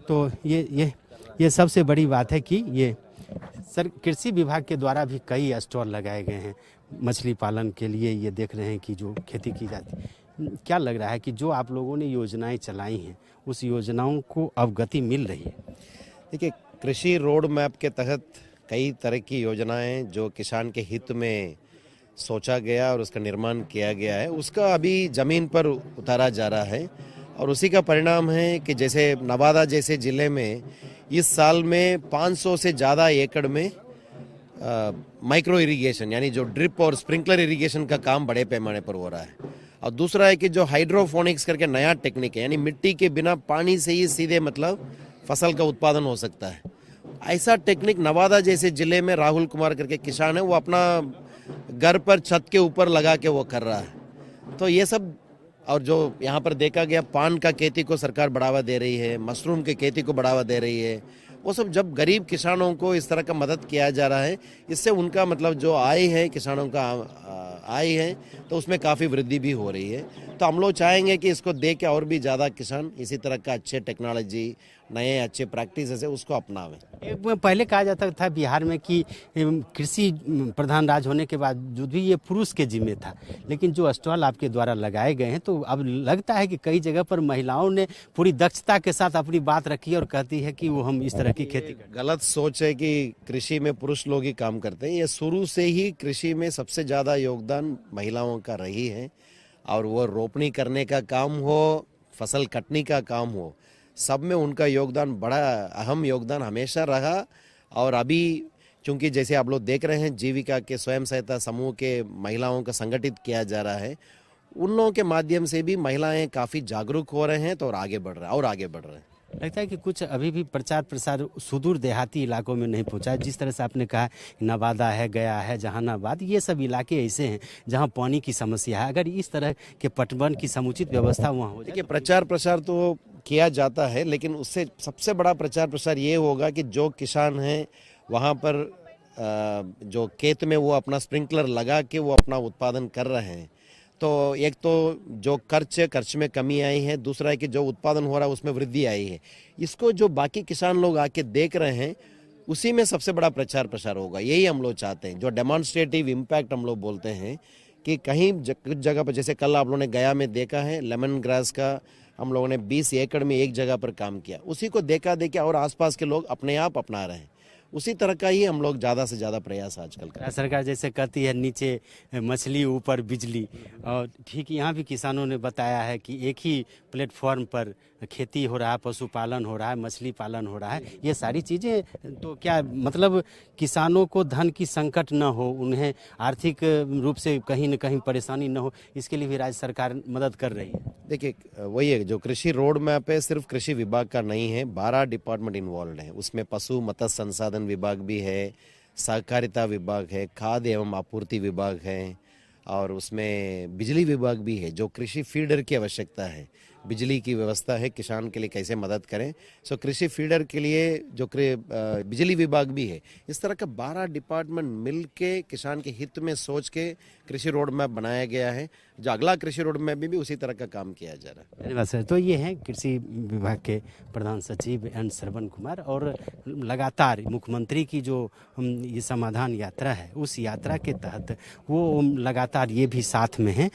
तो ये सबसे बड़ी बात है कि ये सर कृषि विभाग के द्वारा भी कई स्टॉल लगाए गए हैं मछली पालन के लिए। ये देख रहे हैं कि जो खेती की जाती है, क्या लग रहा है कि जो आप लोगों ने योजनाएं चलाई हैं उस योजनाओं को अब गति मिल रही है? देखिए, कृषि रोड मैप के तहत कई तरह की योजनाएं जो किसान के हित में सोचा गया और उसका निर्माण किया गया है, उसका अभी ज़मीन पर उतारा जा रहा है। और उसी का परिणाम है कि जैसे नवादा जैसे ज़िले में इस साल में 500 से ज़्यादा एकड़ में माइक्रो इरिगेशन यानी जो ड्रिप और स्प्रिंकलर इरिगेशन का काम बड़े पैमाने पर हो रहा है। और दूसरा है कि जो हाइड्रोफोनिक्स करके नया टेक्निक है, यानी मिट्टी के बिना पानी से ही सीधे मतलब फसल का उत्पादन हो सकता है। ऐसा टेक्निक नवादा जैसे ज़िले में राहुल कुमार करके किसान है, वो अपना घर पर छत के ऊपर लगा के वो कर रहा है। तो ये सब, और जो यहाँ पर देखा गया पान का खेती को सरकार बढ़ावा दे रही है, मशरूम के खेती को बढ़ावा दे रही है, वो सब जब गरीब किसानों को इस तरह का मदद किया जा रहा है, इससे उनका मतलब जो आय है, किसानों का आय है, तो उसमें काफ़ी वृद्धि भी हो रही है। तो हम लोग चाहेंगे कि इसको देख के और भी ज़्यादा किसान इसी तरह का अच्छे टेक्नोलॉजी, नए अच्छे प्रैक्टिस है उसको अपनावें। पहले कहा जाता था बिहार में कि कृषि प्रधान राज्य होने के बावजूद भी ये पुरुष के जिम्मे था, लेकिन जो स्टॉल आपके द्वारा लगाए गए हैं तो अब लगता है कि कई जगह पर महिलाओं ने पूरी दक्षता के साथ अपनी बात रखी और कहती है कि वो हम इस तरह की खेती करते हैं। गलत सोच है कि कृषि में पुरुष लोग ही काम करते हैं। ये शुरू से ही कृषि में सबसे ज़्यादा योगदान महिलाओं का रही है। और वो रोपनी करने का काम हो, फसल कटनी का काम हो, सब में उनका योगदान बड़ा अहम योगदान हमेशा रहा। और अभी चूंकि जैसे आप लोग देख रहे हैं जीविका के स्वयं सहायता समूह के महिलाओं का संगठित किया जा रहा है, उन लोगों के माध्यम से भी महिलाएं काफ़ी जागरूक हो रहे हैं तो और आगे बढ़ रहे हैं। लगता है कि कुछ अभी भी प्रचार प्रसार सुदूर देहाती इलाकों में नहीं पहुंचा है। जिस तरह से आपने कहा नवादा है, गया है, जहानाबाद, ये सब इलाके ऐसे हैं जहां पानी की समस्या है। अगर इस तरह के पटवन की समुचित व्यवस्था वहां हो जाए। देखिए, प्रचार प्रसार तो किया जाता है, लेकिन उससे सबसे बड़ा प्रचार प्रसार ये होगा कि जो किसान हैं वहाँ पर जो खेत में वो अपना स्प्रिंकलर लगा के वो अपना उत्पादन कर रहे हैं, तो एक तो जो खर्च में कमी आई है, दूसरा है कि जो उत्पादन हो रहा है उसमें वृद्धि आई है। इसको जो बाकी किसान लोग आके देख रहे हैं उसी में सबसे बड़ा प्रचार प्रसार होगा। यही हम लोग चाहते हैं, जो डेमोन्स्ट्रेटिव इम्पैक्ट हम लोग बोलते हैं कि कहीं कुछ जगह पर, जैसे कल आप लोगों ने गया में देखा है लेमन ग्रास का, हम लोगों ने 20 एकड़ में एक जगह पर काम किया, उसी को देखा और आसपास के लोग अपने आप अपना रहे हैं। उसी तरह का ही हम लोग ज़्यादा से ज़्यादा प्रयास आजकल कर रहे हैं। सरकार जैसे कहती है नीचे मछली ऊपर बिजली, और ठीक यहाँ भी किसानों ने बताया है कि एक ही प्लेटफॉर्म पर खेती हो रहा है, पशुपालन हो रहा है, मछली पालन हो रहा है। ये सारी चीज़ें तो क्या मतलब किसानों को धन की संकट न हो, उन्हें आर्थिक रूप से कहीं न कहीं परेशानी न हो, इसके लिए भी राज्य सरकार मदद कर रही है। देखिए, वही है, जो कृषि रोड मैप है सिर्फ कृषि विभाग का नहीं है, 12 डिपार्टमेंट इन्वॉल्व है। उसमें पशु मत्स्य संसाधन विभाग भी है, सहकारिता विभाग है, खाद्य एवं आपूर्ति विभाग है, और उसमें बिजली विभाग भी है। जो कृषि फीडर की आवश्यकता है, बिजली की व्यवस्था है, किसान के लिए कैसे मदद करें, सो कृषि फीडर के लिए जो बिजली विभाग भी है। इस तरह का 12 डिपार्टमेंट मिल के किसान के हित में सोच के कृषि रोड मैप बनाया गया है। जो अगला कृषि रोड मैप में भी उसी तरह का काम किया जा रहा है। धन्यवाद सर। तो ये हैं कृषि विभाग के प्रधान सचिव एन श्रवण कुमार, और लगातार मुख्यमंत्री की जो ये समाधान यात्रा है, उस यात्रा के तहत वो लगातार ये भी साथ में हैं।